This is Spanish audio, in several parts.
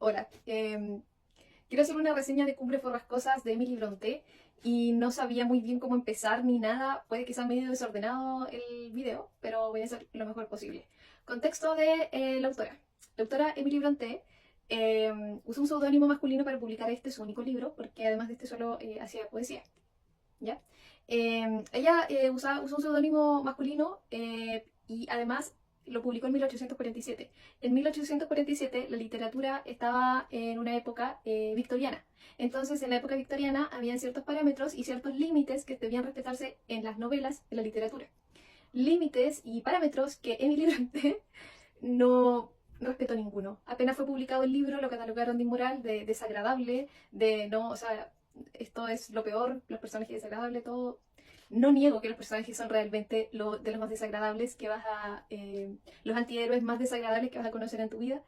Hola, quiero hacer una reseña de Cumbres Borrascosas de Emily Brontë y no sabía muy bien cómo empezar ni nada. Puede que sea medio desordenado el video, pero voy a hacer lo mejor posible. Contexto de la autora. La autora Emily Brontë usó un seudónimo masculino para publicar su único libro, porque además de este solo hacía poesía. ¿Ya? Ella usó un seudónimo masculino y además lo publicó en 1847. En 1847 la literatura estaba en una época victoriana. Entonces, en la época victoriana habían ciertos parámetros y ciertos límites que debían respetarse en las novelas, en la literatura. Límites y parámetros que Emily Brontë no respetó ninguno. Apenas fue publicado el libro, lo catalogaron de inmoral, de desagradable, de no, o sea, esto es lo peor, los personajes desagradables, todo. No niego que los personajes son realmente de los más desagradables que los antihéroes más desagradables que vas a conocer en tu vida,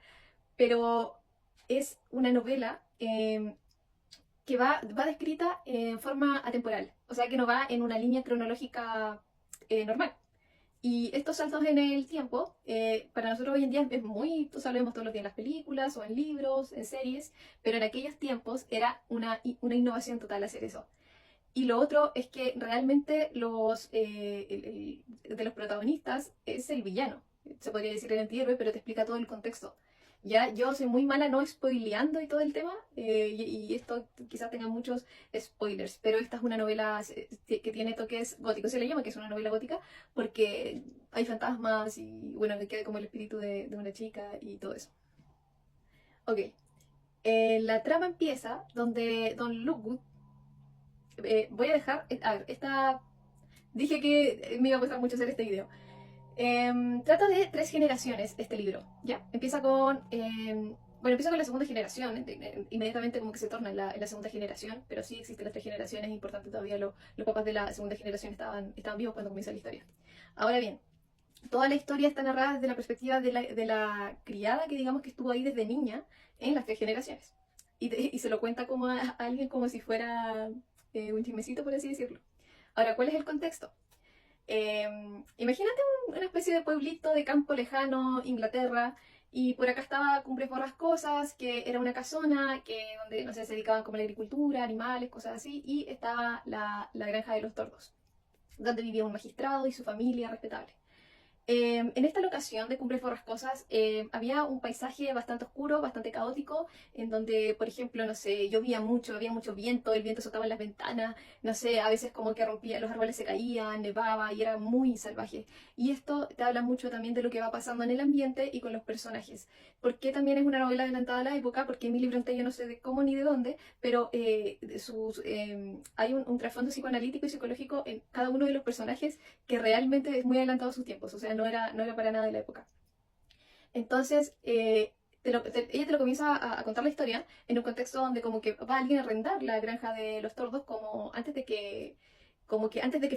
pero es una novela que va descrita en forma atemporal, o sea que no va en una línea cronológica normal. Y estos saltos en el tiempo, para nosotros hoy en día es muy, tú sabemos todos los días en las películas o en libros, en series, pero en aquellos tiempos era una innovación total hacer eso. Y lo otro es que realmente de los protagonistas es el villano. Se podría decir el antihéroe, pero te explica todo el contexto. Ya, yo soy muy mala no spoileando y todo el tema, y esto quizás tenga muchos spoilers, pero esta es una novela que tiene toques góticos, se le llama que es una novela gótica, porque hay fantasmas y bueno, que queda como el espíritu de una chica y todo eso. Ok, la trama empieza donde Don Lookwood, voy a dejar, a ver, dije que me iba a costar mucho hacer este video. Trata de tres generaciones este libro, ¿ya? Empieza con la segunda generación, inmediatamente como que se torna en la segunda generación, pero sí existen las tres generaciones, es importante todavía los papás de la segunda generación estaban vivos cuando comienza la historia. Ahora bien, toda la historia está narrada desde la perspectiva de la criada que digamos que estuvo ahí desde niña en las tres generaciones. Y se lo cuenta como a alguien como si fuera un chismecito, por así decirlo. Ahora, ¿cuál es el contexto? Imagínate una especie de pueblito de campo lejano, Inglaterra, y por acá estaba Cumbres Borrascosas, que era una casona donde, no sé, se dedicaban como a la agricultura, animales, cosas así, y estaba la granja de los tordos, donde vivía un magistrado y su familia respetable. En esta locación de Cumbres Borrascosas había un paisaje bastante oscuro, bastante caótico, en donde, por ejemplo, no sé, llovía mucho, había mucho viento, el viento azotaba en las ventanas, no sé, a veces como que rompía, los árboles se caían, nevaba y era muy salvaje. Y esto te habla mucho también de lo que va pasando en el ambiente y con los personajes. ¿Por qué también es una novela adelantada a la época? Porque Emily Brontë, yo no sé de cómo ni de dónde, pero hay un trasfondo psicoanalítico y psicológico en cada uno de los personajes que realmente es muy adelantado a sus tiempos, o sea, no era para nada de la época. Entonces, ella te lo comienza a contar la historia en un contexto donde como que va alguien a arrendar la granja de los tordos como antes de que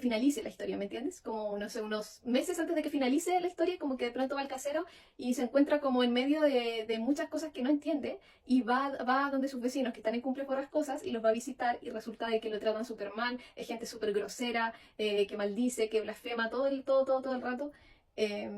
finalice la historia, ¿me entiendes? Como, no sé, unos meses antes de que finalice la historia, como que de pronto va al casero y se encuentra como en medio de muchas cosas que no entiende y va donde sus vecinos que están en Cumple Borrascosas y los va a visitar y resulta de que lo tratan súper mal, es gente súper grosera, que maldice, que blasfema todo el rato. Eh,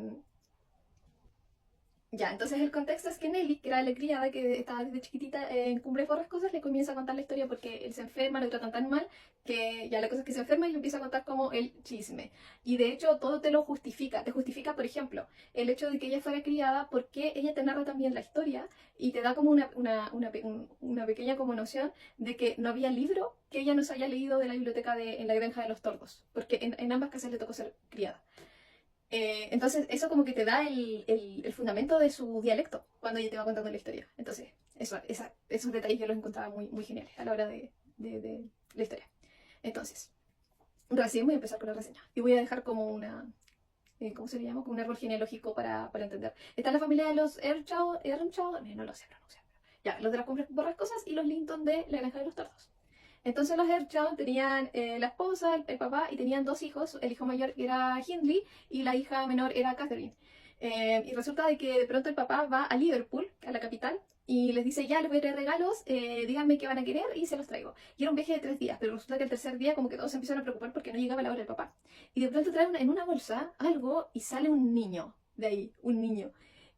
ya, entonces el contexto es que Nelly, que era la criada que estaba desde chiquitita en Cumbre Borrascosas, le comienza a contar la historia porque él se enferma, lo tratan tan mal, que ya la cosa es que se enferma y le empieza a contar como el chisme. Y de hecho todo te lo justifica. Te justifica, por ejemplo, el hecho de que ella fuera criada, porque ella te narra también la historia y te da como una pequeña como noción de que no había libro que ella no se haya leído de la biblioteca en la granja de los tordos, porque en ambas casas le tocó ser criada. Entonces, eso como que te da el fundamento de su dialecto cuando ella te va contando la historia. Entonces, esos detalles yo los encontraba muy, muy geniales a la hora de la historia. Entonces, recién voy a empezar con la reseña. Y voy a dejar como ¿cómo se le llama? Como un árbol genealógico para entender. Está la familia de los Earnshaw, no lo sé pronunciar. Ya, los de las Cumbres Borrascosas y los Linton de la Granja de los Tordos. Entonces los Earnshaw tenían la esposa, el papá y tenían dos hijos. El hijo mayor era Hindley y la hija menor era Catherine. Y resulta de que de pronto el papá va a Liverpool, a la capital, y les dice, ya les voy a traer regalos, díganme qué van a querer y se los traigo. Y era un viaje de 3 días, pero resulta que el tercer día como que todos se empiezan a preocupar porque no llegaba la hora del papá. Y de pronto traen en una bolsa algo y sale un niño de ahí, un niño.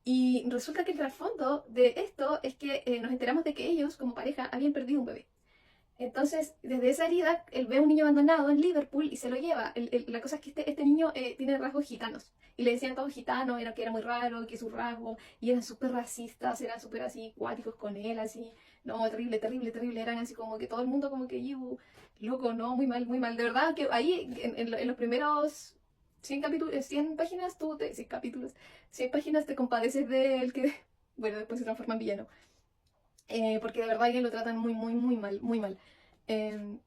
Y resulta que el trasfondo de esto es que nos enteramos de que ellos, como pareja, habían perdido un bebé. Entonces, desde esa herida, él ve a un niño abandonado en Liverpool y se lo lleva. La cosa es que este niño tiene rasgos gitanos. Y le decían todos gitanos, era que era muy raro, que su rasgo. Y eran súper racistas, eran súper así, cuáticos con él, así. No, terrible, terrible, terrible. Eran así como que todo el mundo como que, loco, no, muy mal, muy mal. De verdad que ahí, en los primeros 100 capítulos, 100 páginas, 100 capítulos, 100 páginas te compadeces de él que, bueno, después se transforma en villano. Porque de verdad que lo tratan muy, muy, muy mal, muy mal. Eh,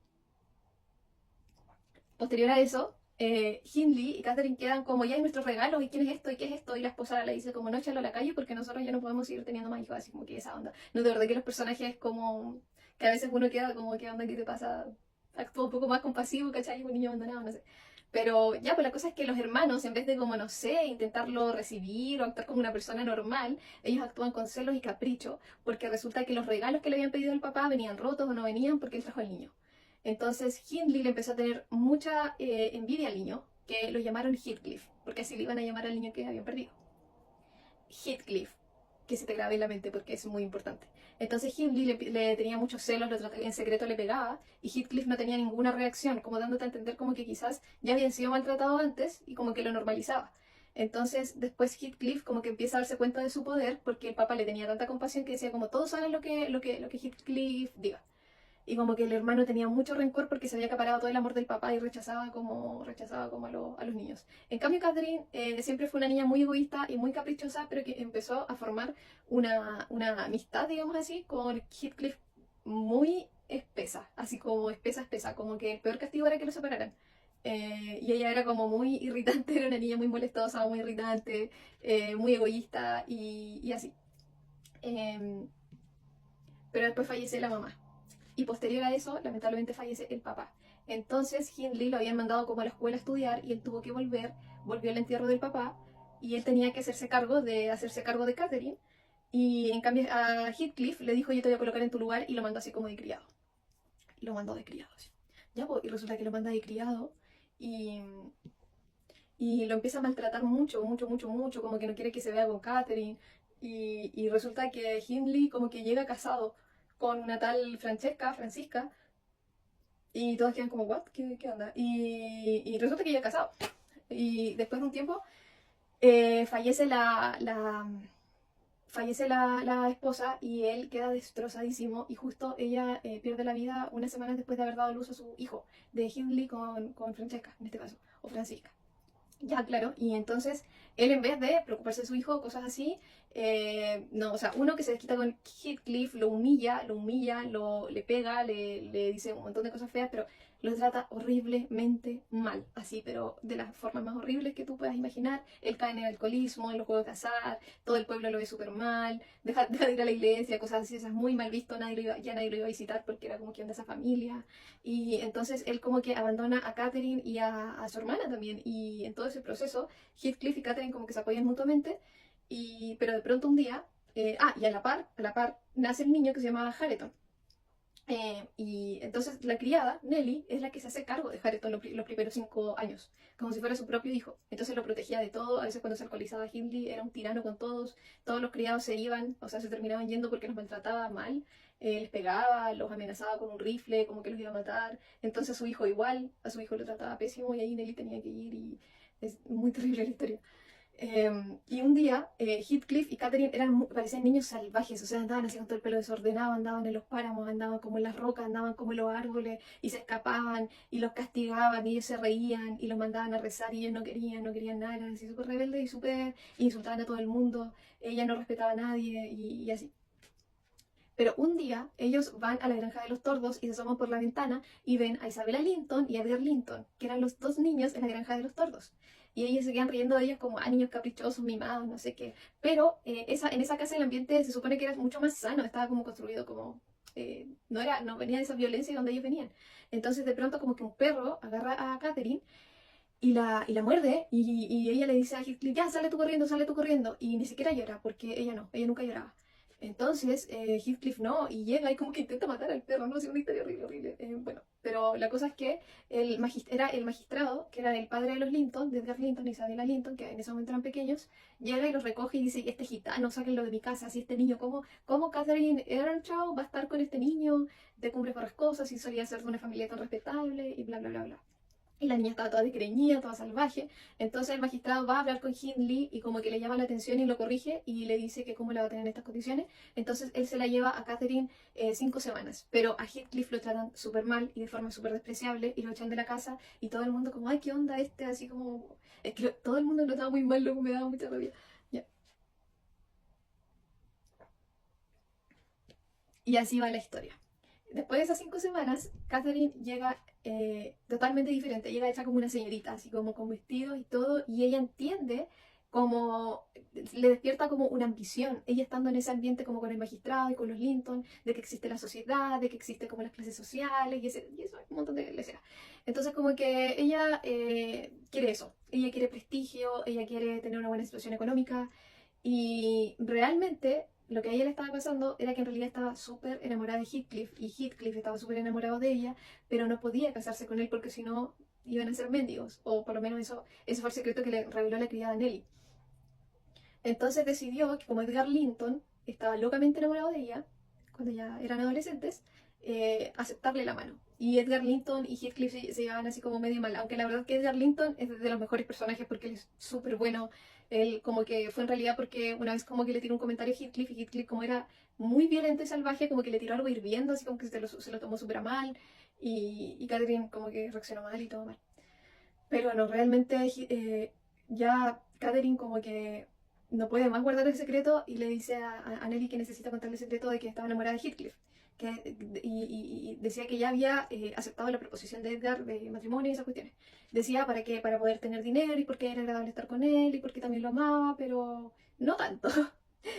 Posterior a eso, Hindley y Catherine quedan como, ya hay nuestros regalos, ¿y quién es esto? ¿Y qué es esto? Y la esposa le dice como, no, échalo a la calle porque nosotros ya no podemos seguir teniendo más hijos, así como que esa onda. No, de verdad que los personajes como, que a veces uno queda como, ¿qué onda? ¿Qué te pasa? Actúa un poco más compasivo, ¿cachai? Un niño abandonado, no sé. Pero ya, pues la cosa es que los hermanos, en vez de como, no sé, intentarlo recibir o actuar como una persona normal, ellos actúan con celos y capricho, porque resulta que los regalos que le habían pedido al papá venían rotos o no venían porque él trajo al niño. Entonces Hindley le empezó a tener mucha envidia al niño, que lo llamaron Heathcliff, porque así le iban a llamar al niño que habían perdido. Heathcliff, que se te grabe en la mente porque es muy importante. Entonces Hindley le tenía muchos celos, en secreto le pegaba, y Heathcliff no tenía ninguna reacción, como dándote a entender como que quizás ya habían sido maltratados antes y como que lo normalizaba. Entonces después Heathcliff como que empieza a darse cuenta de su poder porque el papá le tenía tanta compasión que decía como todos hagan lo que Heathcliff diga. Y como que el hermano tenía mucho rencor porque se había acaparado todo el amor del papá y rechazaba como a los niños. En cambio, Catherine siempre fue una niña muy egoísta y muy caprichosa, pero que empezó a formar una amistad, digamos así, con Heathcliff muy espesa, así como espesa, espesa, como que el peor castigo era que lo separaran. Y ella era como muy irritante, era una niña muy molestosa, muy irritante, muy egoísta y así. Em, pero después fallece la mamá. Y posterior a eso, lamentablemente fallece el papá. Entonces Hindley lo habían mandado como a la escuela a estudiar y él tuvo que volvió al entierro del papá y él tenía que hacerse cargo de Catherine. Y en cambio a Heathcliff le dijo yo te voy a colocar en tu lugar y lo mandó así como de criado. Lo mandó de criado, sí. Ya, pues, y resulta que lo manda de criado y, y lo empieza a maltratar mucho, mucho, mucho, mucho, como que no quiere que se vea con Catherine. Y resulta que Hindley como que llega casado con una tal Francisca, y todos quedan como, ¿what? ¿Qué onda? Y resulta que ya es casado. Y después de un tiempo, fallece la esposa y él queda destrozadísimo. Y justo ella pierde la vida unas semanas después de haber dado luz a su hijo, de Hindley con Francesca, en este caso, o Francisca. Ya, claro, y entonces él en vez de preocuparse de su hijo, cosas así, no, o sea, uno que se desquita con Heathcliff, le pega, le dice un montón de cosas feas, pero lo trata horriblemente mal, así, pero de las formas más horribles que tú puedas imaginar. Él cae en el alcoholismo, en los juegos de azar, todo el pueblo lo ve súper mal, deja de ir a la iglesia, cosas así, esas muy mal visto, ya nadie lo iba a visitar porque era como que onda esa familia. Y entonces él como que abandona a Catherine y a su hermana también. Y en todo ese proceso, Heathcliff y Catherine como que se apoyan mutuamente. Pero de pronto un día, y a la par, nace el niño que se llamaba Hareton. Y entonces la criada, Nelly, es la que se hace cargo de Hareton los primeros 5 años, como si fuera su propio hijo. Entonces lo protegía de todo. A veces cuando se alcoholizaba Hindley era un tirano con todos. Todos los criados se iban, o sea, se terminaban yendo porque los maltrataba mal. Les pegaba, los amenazaba con un rifle, como que los iba a matar. Entonces a su hijo igual, a su hijo lo trataba pésimo y ahí Nelly tenía que ir y es muy terrible la historia. Y un día, Heathcliff y Catherine parecían niños salvajes, o sea, andaban así con todo el pelo desordenado, andaban en los páramos, andaban como en las rocas, andaban como en los árboles, y se escapaban, y los castigaban, y ellos se reían, y los mandaban a rezar, y ellos no querían nada, eran así súper rebeldes y súper, insultaban a todo el mundo, ella no respetaba a nadie, y así. Pero un día ellos van a la granja de los tordos y se asoman por la ventana y ven a Isabella Linton y a Edgar Linton, que eran los dos niños en la granja de los tordos. Y ellos se quedan riendo de ellos como niños caprichosos, mimados, no sé qué. Pero en esa casa el ambiente se supone que era mucho más sano, estaba como construido como... no venía de esa violencia donde ellos venían. Entonces de pronto como que un perro agarra a Catherine y la muerde y ella le dice a Heathcliff, ya, sale tú corriendo, y ni siquiera llora, porque ella no, ella nunca lloraba. Entonces, Heathcliff no, y llega y como que intenta matar al perro, ¿no? Es una historia horrible, horrible. Bueno, pero la cosa es que era el magistrado, que era el padre de los Linton, de Edgar Linton y Isabella Linton, que en ese momento eran pequeños, llega y los recoge y dice, este gitano, sáquenlo de mi casa, si este niño, ¿cómo Catherine Earnshaw va a estar con este niño de Cumbres Borrascosas y solía ser de una familia tan respetable y bla, bla, bla, bla? Y la niña estaba toda desgreñida, toda salvaje. Entonces el magistrado va a hablar con Hindley y como que le llama la atención y lo corrige y le dice que cómo la va a tener en estas condiciones. Entonces él se la lleva a Catherine 5 semanas. Pero a Heathcliff lo tratan súper mal y de forma súper despreciable y lo echan de la casa y todo el mundo como, ay, ¿qué onda este? Así como... Es que todo el mundo lo trataba muy mal, luego me daba mucha rabia. Ya. Y así va la historia. Después de esas 5 semanas, Catherine llega totalmente diferente. Llega hecha como una señorita, así como con vestidos y todo. Y ella entiende como, le despierta como una ambición. Ella estando en ese ambiente como con el magistrado y con los Linton, de que existe la sociedad, de que existe como las clases sociales y eso, un montón de escenas. Entonces como que ella quiere eso. Ella quiere prestigio, ella quiere tener una buena situación económica. Y realmente lo que a ella le estaba pasando era que en realidad estaba súper enamorada de Heathcliff y Heathcliff estaba súper enamorado de ella, pero no podía casarse con él porque si no iban a ser mendigos, o por lo menos eso fue el secreto que le reveló la criada Nelly. Entonces decidió que como Edgar Linton estaba locamente enamorado de ella, cuando ya eran adolescentes, aceptarle la mano. Y Edgar Linton y Heathcliff se llevaban así como medio mal, aunque la verdad que Edgar Linton es de los mejores personajes porque él es súper bueno. Él como que fue en realidad porque una vez como que le tiró un comentario a Heathcliff y Heathcliff como era muy violento y salvaje, como que le tiró algo hirviendo, así como que se lo tomó súper a mal y Catherine como que reaccionó mal y todo mal. Pero bueno, realmente ya Catherine como que no puede más guardar el secreto y le dice a Nelly que necesita contarle el secreto de que estaba enamorada de Heathcliff. Y decía que ya había aceptado la proposición de Edgar de matrimonio y esas cuestiones. Decía para que para poder tener dinero y porque era agradable estar con él y porque también lo amaba, pero no tanto.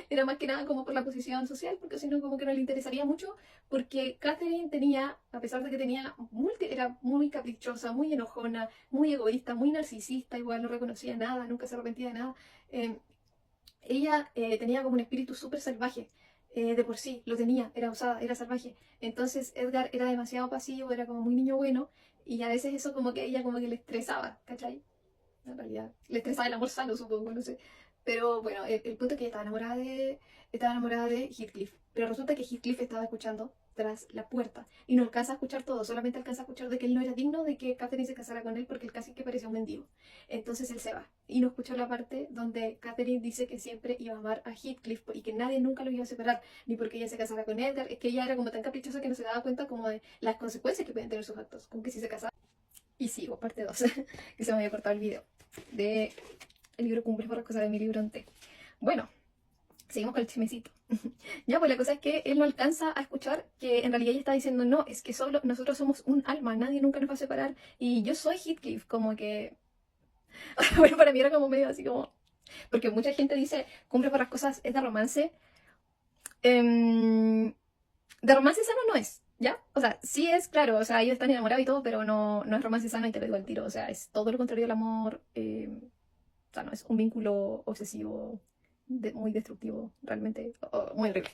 Era más que nada como por la posición social, porque si no como que no le interesaría mucho, porque Catherine tenía, a pesar de que era muy caprichosa, muy enojona, muy egoísta, muy narcisista, igual no reconocía nada, nunca se arrepentía de nada. eh, Ella tenía como un espíritu súper salvaje. De por sí, lo tenía, era osada, era salvaje. Entonces Edgar era demasiado pasivo, era como muy niño bueno, y a veces eso como que ella como que le estresaba, ¿cachai? En realidad, le estresaba el amor sano, supongo, no sé. Pero bueno, el punto es que ella estaba enamorada de Heathcliff. Pero resulta que Heathcliff estaba escuchando tras la puerta y no alcanza a escuchar todo, solamente alcanza a escuchar de que él no era digno de que Catherine se casara con él porque él casi que parecía un mendigo. Entonces él se va y no escuchó la parte donde Catherine dice que siempre iba a amar a Heathcliff y que nadie nunca lo iba a separar, ni porque ella se casara con Edgar. Es que ella era como tan caprichosa que no se daba cuenta como de las consecuencias que pueden tener sus actos, como que si se casaba. Y sigo, parte 2 que se me había cortado el video de el libro Cumbres Borrascosas de mi libro en té. Bueno, seguimos con el chismecito. Ya, pues la cosa es que él no alcanza a escuchar que en realidad ella está diciendo, no, es que solo nosotros somos un alma, nadie nunca nos va a separar. Y yo soy Heathcliff, como que... Bueno, para mí era como medio así como... Porque mucha gente dice, Cumbres Borrascosas es de romance. De romance sano no es, ¿ya? O sea, sí es, claro, o sea, ellos están enamorados y todo, pero no es romance sano y te lo digo al tiro. O sea, es todo lo contrario al amor. O sea, no es un vínculo obsesivo muy destructivo, realmente, muy horrible.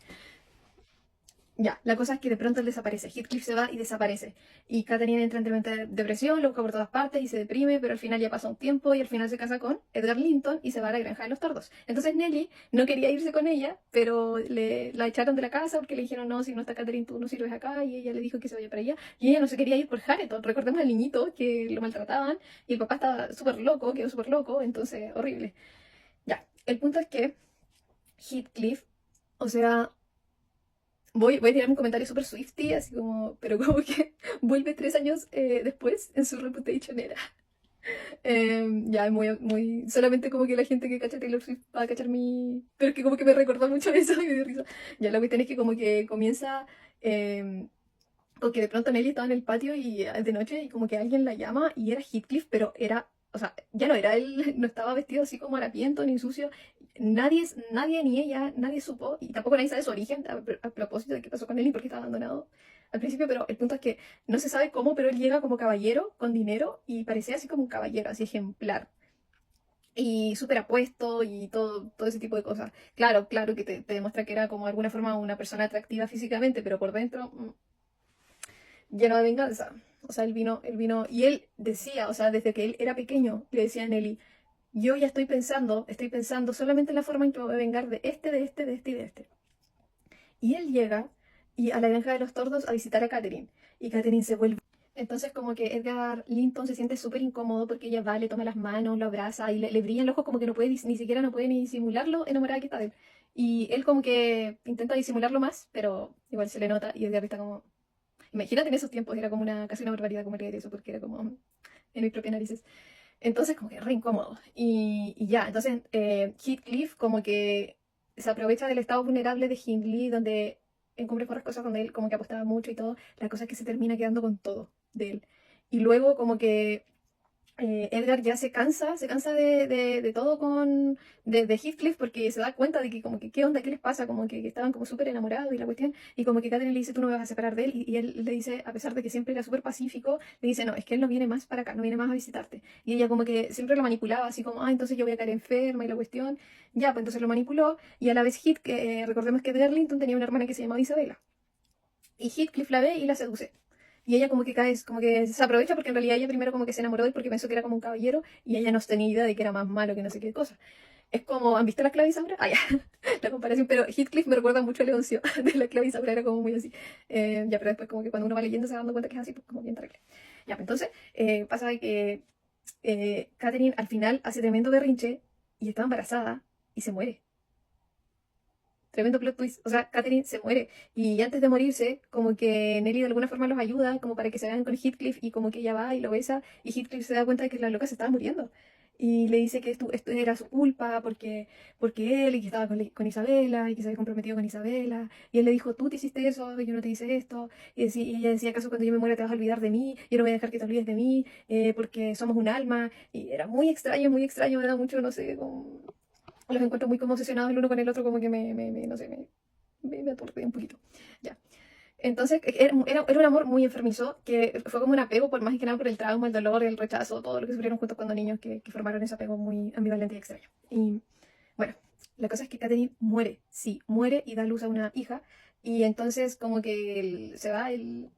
Ya, la cosa es que de pronto él desaparece. Heathcliff se va y desaparece. Y Catherine entra en tremenda depresión, lo busca por todas partes y se deprime, pero al final ya pasa un tiempo y al final se casa con Edgar Linton y se va a la granja de los tordos. Entonces Nelly no quería irse con ella, pero la echaron de la casa porque le dijeron, no, si no está Catherine, tú no sirves acá. Y ella le dijo que se vaya para allá. Y ella no se quería ir por Hareton. Recordemos al niñito que lo maltrataban y el papá estaba súper loco, quedó súper loco, entonces horrible. Ya, el punto es que Heathcliff, o sea, voy a tirar un comentario súper swifty, así como, pero como que vuelve 3 años después en su Reputation era. Ya, solamente como que la gente que cacha Taylor Swift va a cachar mi... Pero es que como que me recordó mucho eso y me dio risa. Ya, la cuestión es que como que comienza... porque de pronto Nelly estaba en el patio y de noche y como que alguien la llama y era Heathcliff, pero era, o sea, ya no era él, no estaba vestido así como harapiento ni sucio. Nadie ni ella, nadie supo y tampoco nadie sabe su origen a propósito de qué pasó con él y por qué estaba abandonado al principio, pero el punto es que no se sabe cómo, pero él llega como caballero con dinero y parecía así como un caballero, así ejemplar. y súper apuesto y todo ese tipo de cosas. Claro, claro que te demuestra que era como de alguna forma una persona atractiva físicamente, pero por dentro lleno de venganza. O sea, él vino, y él decía, o sea, desde que él era pequeño, le decía a Nelly, yo ya estoy pensando solamente en la forma en que me voy a vengar de este, de este, de este y de este. Y él llega y a la granja de los tordos a visitar a Catherine. Y Catherine se vuelve. Entonces como que Edgar Linton se siente súper incómodo porque ella va, le toma las manos, lo abraza y le brillan los ojos como que no puede, ni siquiera no puede ni disimularlo enamorada que está de él. Y él como que intenta disimularlo más, pero igual se le nota y Edgar está como... Imagínate en esos tiempos, era como casi una barbaridad como leer eso porque era como en mis propias narices. Entonces como que re incómodo. Y ya, entonces Heathcliff como que se aprovecha del estado vulnerable de Hindley, donde encubre por las cosas donde él como que apostaba mucho y todo, la cosa es que se termina quedando con todo de él. Y luego como que Edgar ya se cansa de todo de Heathcliff porque se da cuenta de que como que qué onda, qué les pasa, como que estaban como súper enamorados y la cuestión, y como que Catherine le dice tú no me vas a separar de él, y él le dice, a pesar de que siempre era súper pacífico, le dice no, es que él no viene más para acá, no viene más a visitarte, y ella como que siempre lo manipulaba así como, ah, entonces yo voy a caer enferma y la cuestión, ya, pues entonces lo manipuló, y a la vez recordemos que Edgar Linton tenía una hermana que se llamaba Isabela, y Heathcliff la ve y la seduce. Y ella como que cae, como que se aprovecha porque en realidad ella primero como que se enamoró de él porque pensó que era como un caballero y ella no tenía idea de que era más malo que no sé qué cosa. Es como, ¿han visto la esclava Isaura? Ah, ya, la comparación, pero Heathcliff me recuerda mucho a Leoncio, de la esclava Isaura era como muy así. Ya, pero después como que cuando uno va leyendo se va dando cuenta que es así, pues como bien terrible. Ya, pues entonces pasa de que Catherine al final hace tremendo berrinche y está embarazada y se muere. Tremendo plot twist. O sea, Catherine se muere. Y antes de morirse, como que Nelly de alguna forma los ayuda, como para que se vean con Heathcliff, y como que ella va y lo besa, y Heathcliff se da cuenta de que la loca se estaba muriendo. Y le dice que esto era su culpa, porque él, y que estaba con Isabela, y que se había comprometido con Isabela. Y él le dijo, tú te hiciste eso, y yo no te hice esto. Y ella decía, ¿acaso cuando yo me muera te vas a olvidar de mí? Yo no voy a dejar que te olvides de mí, porque somos un alma. Y era muy extraño, me da mucho, no sé, como los encuentro muy como obsesionados el uno con el otro, como que no sé, me aturdí un poquito. Ya. Entonces, era un amor muy enfermizo, que fue como un apego, por más que nada por el trauma, el dolor, el rechazo, todo lo que sufrieron juntos cuando niños, que formaron ese apego muy ambivalente y extraño. Y bueno, la cosa es que Catherine muere, sí, muere y da luz a una hija, y entonces como que se va el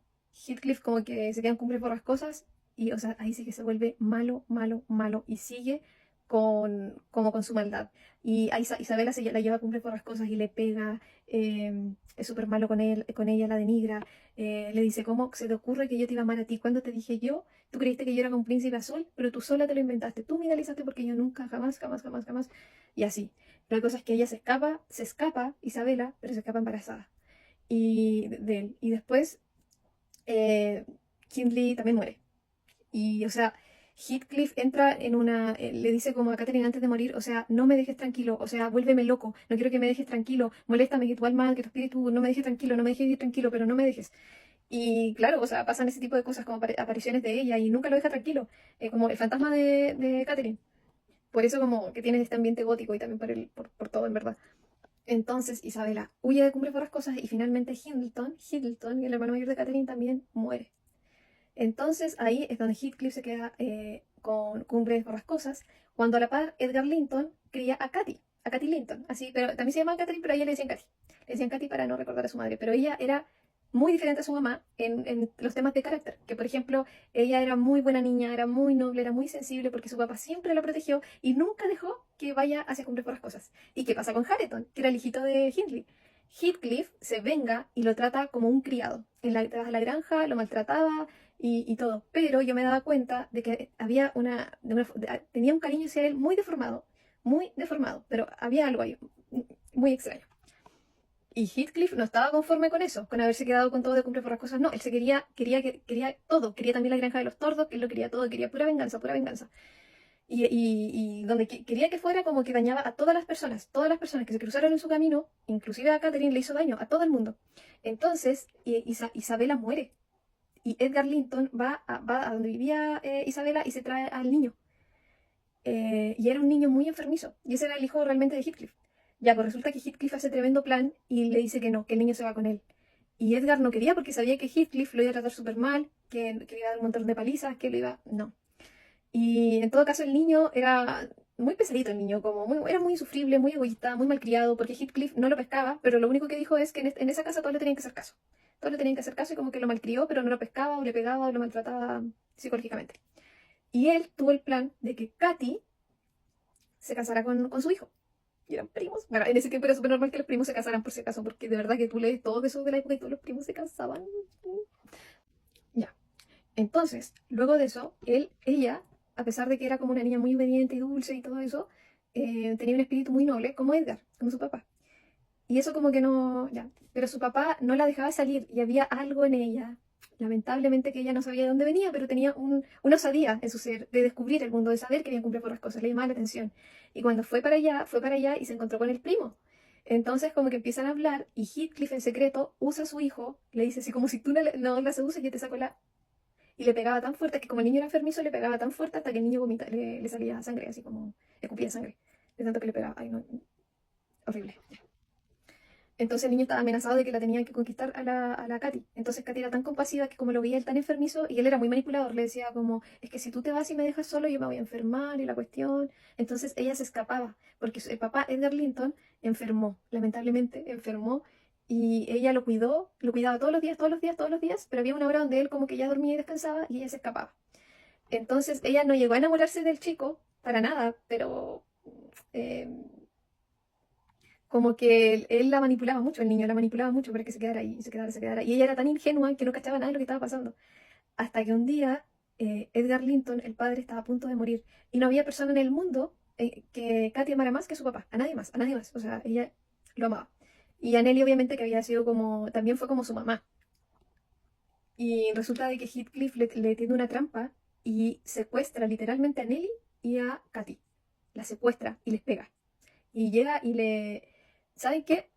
Heathcliff, como que se quedan cumple por las cosas, y o sea, ahí sí que se vuelve malo, malo, malo, y sigue como con su maldad. Y a Isabela la lleva a cumplir por las cosas y le pega, es súper malo con él, con ella, la denigra, le dice, ¿cómo se te ocurre que yo te iba a amar a ti? Cuando te dije yo, tú creíste que yo era un príncipe azul, pero tú sola te lo inventaste, tú me idealizaste porque yo nunca, jamás, jamás, jamás, jamás, y así. La cosa es que ella se escapa, Isabela, pero se escapa embarazada y de él. Y después eh, Hindley también muere. Y, o sea, Heathcliff entra en le dice como a Catherine antes de morir, o sea, no me dejes tranquilo, o sea, vuélveme loco, no quiero que me dejes tranquilo, moléstame que tu alma, que tu espíritu no me dejes tranquilo, no me dejes ir tranquilo, pero no me dejes. Y claro, o sea, pasan ese tipo de cosas como apariciones de ella y nunca lo deja tranquilo, como el fantasma de Catherine. Por eso como que tiene este ambiente gótico y también por todo, en verdad. Entonces Isabela huye de Cumbre por las cosas y finalmente Hiddleton, el hermano mayor de Catherine, también muere. Entonces ahí es donde Heathcliff se queda con Cumbres Borrascosas, cuando a la par Edgar Linton cría a Katy Linton, así, pero también se llama Catherine, pero a ella le decían Katy. Le decían Katy para no recordar a su madre, pero ella era muy diferente a su mamá en los temas de carácter, que por ejemplo, ella era muy buena niña, era muy noble, era muy sensible porque su papá siempre la protegió y nunca dejó que vaya hacia Cumbres Borrascosas. ¿Y qué pasa con Hareton, que era el hijito de Hindley? Heathcliff se venga y lo trata como un criado. Tras la granja lo maltrataba, y todo. Pero yo me daba cuenta de que había tenía un cariño hacia él muy deformado, pero había algo ahí muy extraño. Y Heathcliff no estaba conforme con eso, con haberse quedado con todo de cumple por las cosas. No, él quería todo. Quería también la granja de los tordos, que él lo quería todo, quería pura venganza, pura venganza. Y donde quería que fuera, como que dañaba a todas las personas que se cruzaron en su camino, inclusive a Catherine le hizo daño, a todo el mundo. Entonces, Isabela muere y Edgar Linton va a donde vivía Isabela y se trae al niño. Y era un niño muy enfermizo. Y ese era el hijo realmente de Heathcliff. Ya, pues resulta que Heathcliff hace tremendo plan y le dice que no, que el niño se va con él. Y Edgar no quería porque sabía que Heathcliff lo iba a tratar súper mal, que le iba a dar un montón de palizas, que lo iba... No. Y en todo caso el niño era muy pesadito el niño, como era muy insufrible, muy egoísta, muy malcriado, porque Heathcliff no lo pescaba, pero lo único que dijo es que en esa casa todos le tenían que hacer caso. Todos le tenían que hacer caso y como que lo malcrió, pero no lo pescaba o le pegaba o lo maltrataba psicológicamente. Y él tuvo el plan de que Katy se casara con su hijo. Y eran primos. Bueno, en ese tiempo era súper normal que los primos se casaran por si acaso, porque de verdad que tú lees todo eso de la época y todos los primos se casaban. Ya. Entonces, luego de eso, ella, a pesar de que era como una niña muy obediente y dulce y todo eso, tenía un espíritu muy noble, como Edgar, como su papá. Y eso como que no, ya. Pero su papá no la dejaba salir y había algo en ella, lamentablemente que ella no sabía de dónde venía, pero tenía una osadía en su ser de descubrir el mundo, de saber que había que cumplir por las cosas, le llamaba la atención. Y cuando fue para allá y se encontró con el primo. Entonces como que empiezan a hablar y Heathcliff en secreto usa a su hijo, le dice así como si tú no la seduces, yo te saco la... Y le pegaba tan fuerte que como el niño era enfermizo, le pegaba tan fuerte hasta que el niño vomita, le salía sangre, así como escupía sangre. De tanto que le pegaba. Ay, no, horrible. Entonces el niño estaba amenazado de que la tenían que conquistar a la Katy. Entonces Katy era tan compasiva que como lo veía él tan enfermizo, y él era muy manipulador, le decía como, es que si tú te vas y me dejas solo, yo me voy a enfermar y la cuestión. Entonces ella se escapaba, porque el papá Edgar Linton enfermó, lamentablemente enfermó, y ella lo cuidaba todos los días, todos los días, todos los días, pero había una hora donde él como que ya dormía y descansaba y ella se escapaba. Entonces ella no llegó a enamorarse del chico, para nada, pero... eh, como que él la manipulaba mucho, el niño la manipulaba mucho para que se quedara ahí, se quedara, se quedara. Y ella era tan ingenua que no cachaba nada de lo que estaba pasando. Hasta que un día Edgar Linton, el padre, estaba a punto de morir. Y no había persona en el mundo que Katy amara más que su papá. A nadie más, a nadie más. O sea, ella lo amaba. Y a Nelly, obviamente, que había sido como, también fue como su mamá. Y resulta de que Heathcliff le tiene una trampa y secuestra literalmente a Nelly y a Katy. La secuestra y les pega. Y llega y le... ¿Saben qué?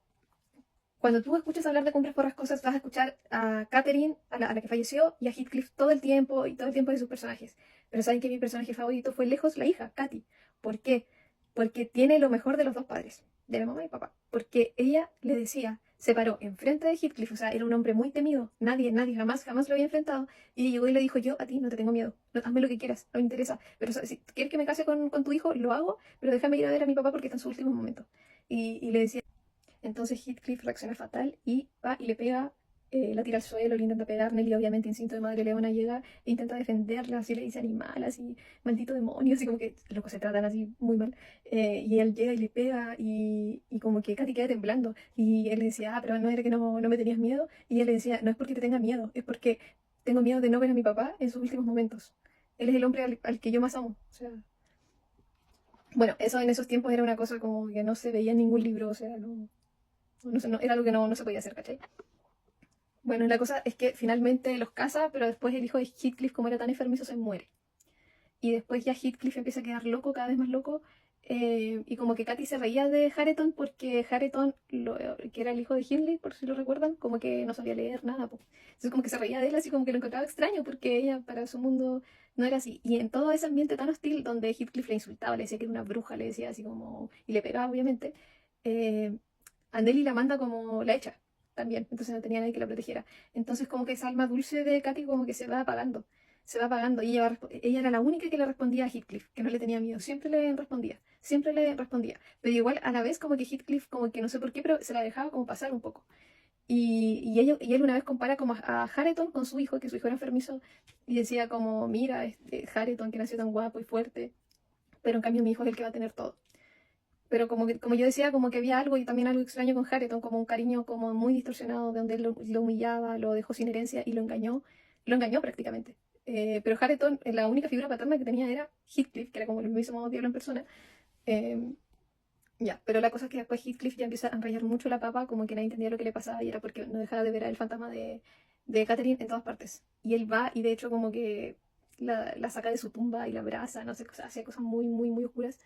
Cuando tú escuchas hablar de Cumbres Borrascosas, vas a escuchar a Catherine, a la que falleció, y a Heathcliff todo el tiempo, y todo el tiempo de sus personajes. Pero saben que mi personaje favorito fue lejos la hija, Katy. ¿Por qué? Porque tiene lo mejor de los dos padres, de la mamá y papá. Porque ella le decía, se paró enfrente de Heathcliff, o sea, era un hombre muy temido, nadie jamás lo había enfrentado, y llegó y le dijo, yo a ti no te tengo miedo, no, hazme lo que quieras, no me interesa, pero si quieres que me case con tu hijo, lo hago, pero déjame ir a ver a mi papá porque está en su último momento. Y le decía, entonces Heathcliff reacciona fatal y va y le pega, la tira al suelo, le intenta pegar. Nelly, obviamente, instinto de madre leona, llega e intenta defenderla, así le dice animal, así, maldito demonio, así como que loco se tratan así muy mal. Y él llega y le pega y como que Katy queda temblando. Y él le decía, ah, pero no era que no me tenías miedo. Y él le decía, no es porque te tenga miedo, es porque tengo miedo de no ver a mi papá en sus últimos momentos. Él es el hombre al que yo más amo. O sea, bueno, eso en esos tiempos era una cosa como que no se veía en ningún libro, o sea, era algo que no se podía hacer, ¿cachai? Bueno, la cosa es que finalmente los casa, pero después el hijo de Heathcliff, como era tan enfermizo, se muere. Y después ya Heathcliff empieza a quedar loco, cada vez más loco. Y como que Katy se reía de Hareton porque Hareton, que era el hijo de Hindley, por si lo recuerdan, como que no sabía leer nada. Po. Entonces como que se reía de él, así como que lo encontraba extraño porque ella para su mundo no era así. Y en todo ese ambiente tan hostil donde Heathcliff le insultaba, le decía que era una bruja, le decía así como... Y le pegaba, obviamente. A Nelly la manda como la echa también. Entonces no tenía nadie que la protegiera. Entonces como que esa alma dulce de Katy como que se va apagando. Se va apagando y ella era la única que le respondía a Heathcliff, que no le tenía miedo, siempre le respondía, siempre le respondía, pero igual a la vez como que Heathcliff, como que no sé por qué, pero se la dejaba como pasar un poco. Y él una vez compara como a Hareton con su hijo, que su hijo era enfermizo, y decía como, mira, este Hareton que nació tan guapo y fuerte, pero en cambio mi hijo es el que va a tener todo. Pero como yo decía, como que había algo y también algo extraño con Hareton, como un cariño como muy distorsionado, de donde él lo humillaba, lo dejó sin herencia y lo engañó prácticamente. Pero Hareton, la única figura paterna que tenía era Heathcliff, que era como el mismo diablo en persona. Eh, ya, pero la cosa es que después Heathcliff ya empieza a enrayar mucho la papa, como que nadie entendía lo que le pasaba y era porque no dejaba de ver al fantasma de Catherine en todas partes. Y él va y de hecho como que la saca de su tumba y la abraza, no sé, hacía cosas muy oscuras.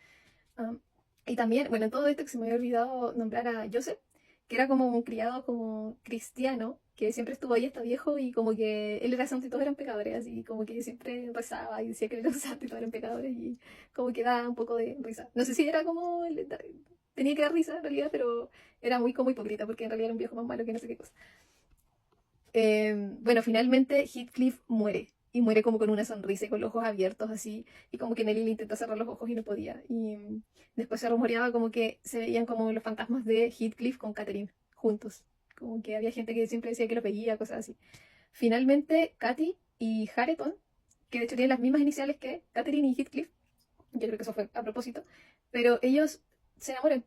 Um, y también, bueno, en todo esto que se me había olvidado nombrar a Joseph, que era como un criado como cristiano, que siempre estuvo ahí hasta viejo y como que él era santo y todos eran pecadores, así como que siempre rezaba y decía que él era un santo y todos eran pecadores y como que da un poco de risa. No sé si era como, tenía que dar risa en realidad, pero era muy como hipócrita porque en realidad era un viejo más malo que no sé qué cosa. Bueno, finalmente Heathcliff muere. y muere como con una sonrisa y con los ojos abiertos así, y como que Nelly le intentó cerrar los ojos y no podía. Y después se rumoreaba como que se veían como los fantasmas de Heathcliff con Catherine juntos. Como que había gente que siempre decía que los veía, cosas así. Finalmente, Katy y Hareton, que de hecho tienen las mismas iniciales que Catherine y Heathcliff, yo creo que eso fue a propósito, pero ellos se enamoran.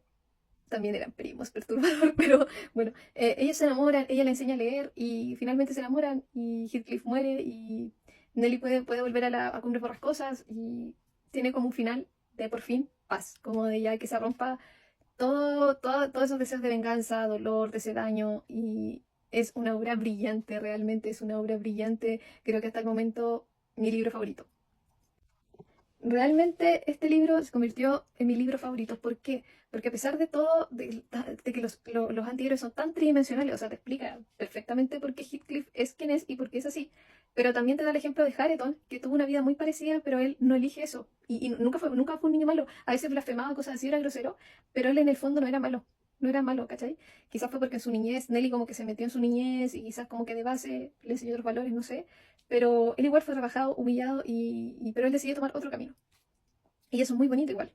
También eran primos, perturbador, pero bueno, ellos se enamoran, ella le enseña a leer y finalmente se enamoran y Heathcliff muere y Nelly puede volver a Cumbre Borrascosas y tiene como un final de por fin paz, como de ya que se rompa todos esos deseos de venganza, dolor, de ese daño y es una obra brillante, realmente es una obra brillante, creo que hasta el momento mi libro favorito. Realmente este libro se convirtió en mi libro favorito. ¿Por qué? Porque a pesar de todo, de que los antihéroes son tan tridimensionales, o sea, te explica perfectamente por qué Heathcliff es quien es y por qué es así, pero también te da el ejemplo de Hareton, que tuvo una vida muy parecida, pero él no elige eso. Y nunca fue un niño malo. A veces blasfemaba, cosas así, era grosero, pero él en el fondo no era malo. No era malo, ¿cachai? Quizás fue porque en su niñez, Nelly como que se metió en su niñez y quizás como que de base le enseñó otros valores, no sé. Pero él igual fue rebajado, humillado, pero él decidió tomar otro camino. Y eso es muy bonito igual.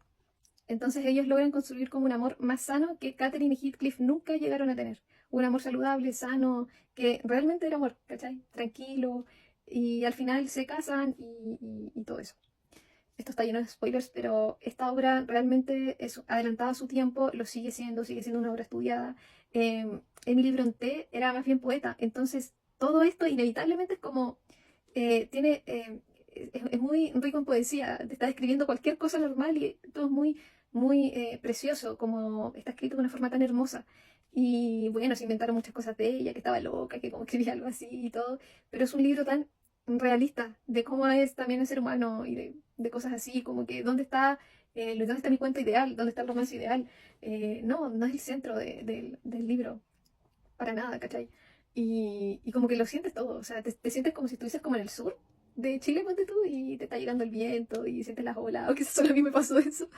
Entonces ellos logran construir como un amor más sano que Catherine y Heathcliff nunca llegaron a tener. Un amor saludable, sano, que realmente era amor, ¿cachai? Tranquilo. Y al final se casan y todo eso. Esto está lleno de spoilers, pero esta obra realmente es adelantada a su tiempo, lo sigue siendo una obra estudiada. Emily Brontë era más bien poeta, entonces todo esto inevitablemente es como, es muy rico en poesía, te está describiendo cualquier cosa normal y todo es muy precioso, como está escrito de una forma tan hermosa. Y bueno, se inventaron muchas cosas de ella, que estaba loca, que como escribía algo así y todo, pero es un libro tan realista de cómo es también el ser humano y de cosas así, como que dónde está mi cuento ideal, dónde está el romance ideal. No es el centro del libro, para nada, ¿cachai? Y como que lo sientes todo, o sea, te sientes como si estuvieses como en el sur de Chile, ponte tú, y te está llegando el viento y sientes las olas, o que solo a mí me pasó eso.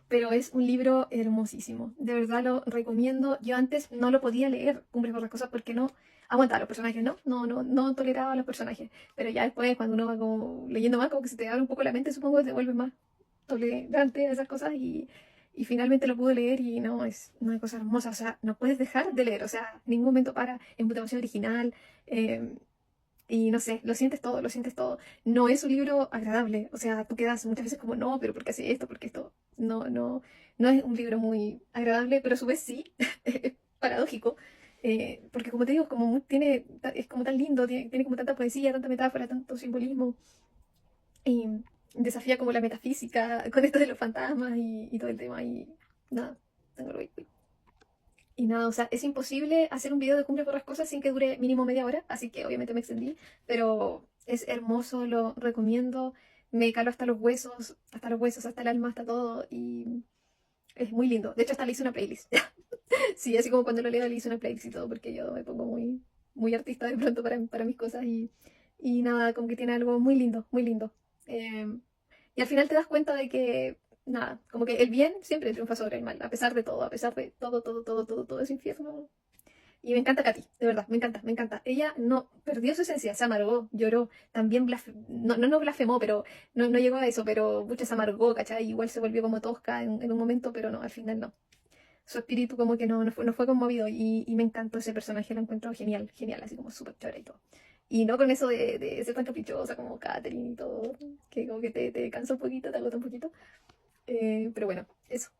Pero es un libro hermosísimo, de verdad lo recomiendo. Yo antes no lo podía leer, Cumbres Borrascosas, porque no aguantaba a los personajes, no toleraba a los personajes. Pero ya después, cuando uno va como leyendo más, como que se te abre un poco la mente, supongo que te vuelves más tolerante a esas cosas y finalmente lo pude leer y no, es una cosa hermosa, o sea, no puedes dejar de leer, o sea, en ningún momento para, es demasiado original, y no sé, lo sientes todo, lo sientes todo. No es un libro agradable, o sea, tú quedas muchas veces como, no, pero ¿por qué hace esto? ¿Por qué esto? No es un libro muy agradable, pero a su vez sí, es paradójico, porque como te digo, es como tan lindo, tiene como tanta poesía, tanta metáfora, tanto simbolismo, y desafía como la metafísica con esto de los fantasmas y todo el tema, y nada, tengo lo y nada, o sea, es imposible hacer un video de Cumbre Borrascosas sin que dure mínimo media hora, así que obviamente me extendí, pero es hermoso, lo recomiendo, me caló hasta los huesos, hasta el alma, hasta todo, y es muy lindo. De hecho, hasta le hice una playlist. Sí, así como cuando lo leo le hice una playlist y todo, porque yo me pongo muy artista de pronto para mis cosas y nada, como que tiene algo muy lindo, muy lindo. Eh, y al final te das cuenta de que, nada, como que el bien siempre triunfa sobre el mal, a pesar de todo, a pesar de todo ese infierno. Y me encanta Katy, de verdad, me encanta, me encanta. Ella no perdió su esencia, se amargó, lloró, también no blasfemó, pero no llegó a eso, pero mucho se amargó, ¿cachai? Igual se volvió como tosca en un momento, pero no, al final no. Su espíritu como que no fue conmovido y me encantó ese personaje, lo encuentro genial, genial, así como súper chévere y todo. Y no con eso de ser tan caprichosa como Catherine y todo, que como que te cansa un poquito, te agota un poquito. Pero bueno, eso.